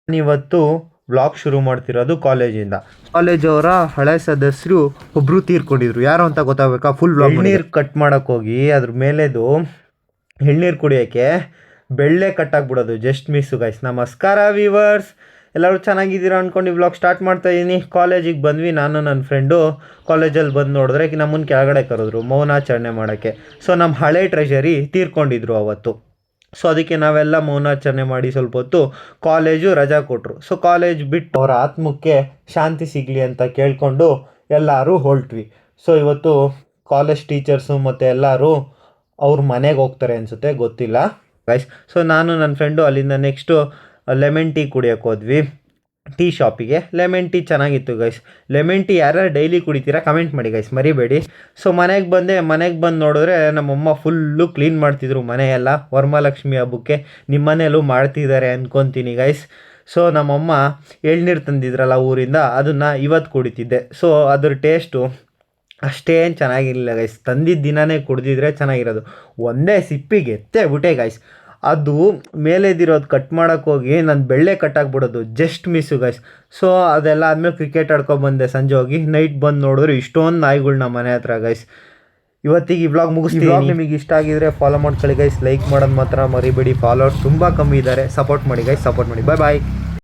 ನಾನಿವತ್ತು ವ್ಲಾಗ್ ಶುರು ಮಾಡ್ತಿರೋದು ಕಾಲೇಜಿಂದ. ಕಾಲೇಜವರ ಹಳೆ ಸದಸ್ಯರು ಒಬ್ಬರು ತೀರ್ಕೊಂಡಿದ್ರು. ಯಾರು ಅಂತ ಗೊತ್ತಾಗಬೇಕಾ? Full vlog. ಎಳ್ನೀರು ಕಟ್ ಮಾಡೋಕ್ಕೋಗಿ ಅದ್ರ ಮೇಲೆದು ಎಳ್ನೀರು ಕುಡಿಯೋಕ್ಕೆ ಬೆಳ್ಳೆ ಕಟ್ಟಾಗ್ಬಿಡೋದು. Just miss guys. ನಮಸ್ಕಾರ ವೀವರ್ಸ್, ಎಲ್ಲರೂ ಚೆನ್ನಾಗಿದ್ದೀರಾ ಅಂದ್ಕೊಂಡು ಈ ವ್ಲಾಗ್ ಸ್ಟಾರ್ಟ್ ಮಾಡ್ತಾಯಿದ್ದೀನಿ. ಕಾಲೇಜಿಗೆ ಬಂದ್ವಿ, ನಾನು ನನ್ನ ಫ್ರೆಂಡು. ಕಾಲೇಜಲ್ಲಿ ಬಂದು ನೋಡಿದ್ರೆ ನಮ್ಮನ್ನು ಕೆಳಗಡೆ ಕರೆದ್ರು ಮೌನಾಚರಣೆ ಮಾಡೋಕ್ಕೆ. ಸೊ ನಮ್ಮ ಹಳೆ ಟ್ರೆಷರಿ ತೀರ್ಕೊಂಡಿದ್ರು ಅವತ್ತು. ಸೊ ಅದಕ್ಕೆ ನಾವೆಲ್ಲ ಮೌನಾಚರಣೆ ಮಾಡಿ ಸ್ವಲ್ಪ ಹೊತ್ತು ಕಾಲೇಜು ರಜಾ ಕೊಟ್ಟರು. ಸೊ ಕಾಲೇಜ್ ಬಿಟ್ಟು ಅವರ ಆತ್ಮಕ್ಕೆ ಶಾಂತಿ ಸಿಗಲಿ ಅಂತ ಕೇಳಿಕೊಂಡು ಎಲ್ಲರೂ ಹೊರಟ್ವಿ. ಸೊ ಇವತ್ತು ಕಾಲೇಜ್ ಟೀಚರ್ಸು ಮತ್ತು ಎಲ್ಲರೂ ಅವ್ರ ಮನೆಗೆ ಹೋಗ್ತಾರೆ ಅನಿಸುತ್ತೆ, ಗೊತ್ತಿಲ್ಲ ಗೈಸ್. ಸೊ ನಾನು ನನ್ನ ಫ್ರೆಂಡು ಅಲ್ಲಿಂದ ನೆಕ್ಸ್ಟು ಲೆಮನ್ ಟೀ ಕುಡಿಯೋಕೆ ಹೋದ್ವಿ ಟೀ ಶಾಪಿಗೆ. ಲೆಮನ್ ಟೀ ಚೆನ್ನಾಗಿತ್ತು ಗೈಸ್. ಲೆಮನ್ ಟೀ ಯಾರ್ಯಾರು ಡೈಲಿ ಕುಡಿತೀರಾ ಕಮೆಂಟ್ ಮಾಡಿ ಗೈಸ್, ಮರಿಬೇಡಿ. ಸೊ ಮನೆಗೆ ಬಂದು ನೋಡಿದ್ರೆ ನಮ್ಮಮ್ಮ ಫುಲ್ಲು ಕ್ಲೀನ್ ಮಾಡ್ತಿದ್ರು ಮನೆಯೆಲ್ಲ. ವರಮಹಾಲಕ್ಷ್ಮಿ ಹಬ್ಬಕ್ಕೆ ನಿಮ್ಮ ಮನೆಯಲ್ಲೂ ಮಾಡ್ತಿದ್ದಾರೆ ಅಂದ್ಕೊತೀನಿ ಗೈಸ್. ಸೊ ನಮ್ಮಮ್ಮ ಎಳ್ನೀರು ತಂದಿದ್ರಲ್ಲ ಊರಿಂದ, ಅದನ್ನು ಇವತ್ತು ಕುಡಿತಿದ್ದೆ. ಸೊ ಅದ್ರ ಟೇಸ್ಟು ಅಷ್ಟೇನು ಚೆನ್ನಾಗಿರಲಿಲ್ಲ ಗೈಸ್. ತಂದಿದ್ದ ದಿನವೇ ಕುಡಿದಿದ್ರೆ ಚೆನ್ನಾಗಿರೋದು. ಒಂದೇ ಸಿಪ್ಪಿಗೆ ಎತ್ತೇ ಬಿಟ್ಟೆ ಗೈಸ್. ಅದು ಮೇಲೆದಿರೋದು ಕಟ್ ಮಾಡೋಕ್ಕೋಗಿ ನನ್ನ ಬೆಳ್ಳೆ ಕಟ್ಟಾಗ್ಬಿಡೋದು. Just miss guys. ಸೊ ಅದೆಲ್ಲ ಆದಮೇಲೆ ಕ್ರಿಕೆಟ್ ಆಡ್ಕೊಬಂದೆ ಸಂಜೆ ಹೋಗಿ. ನೈಟ್ ಬಂದು ನೋಡಿದ್ರೆ ಇಷ್ಟೊಂದು ನಾಯಿಗಳ್ನ ಮನೆ ಹತ್ರ ಗೈಸ್. ಇವತ್ತಿಗೆ ಈ ವ್ಲಾಗ್ ಮುಗಿಸ್ತೀವಿ. ನಿಮಗೆ ಇಷ್ಟ ಆಗಿದ್ರೆ ಫಾಲೋ ಮಾಡ್ಕೊಳ್ಳಿ ಗೈಸ್. ಲೈಕ್ ಮಾಡೋದು ಮಾತ್ರ ಮರಿಬೇಡಿ. ಫಾಲೋವರ್ಸ್ ತುಂಬ ಕಮ್ಮಿ ಇದ್ದಾರೆ, ಸಪೋರ್ಟ್ ಮಾಡಿ ಗೈಸ್, ಸಪೋರ್ಟ್ ಮಾಡಿ. ಬಾಯ್ ಬಾಯ್.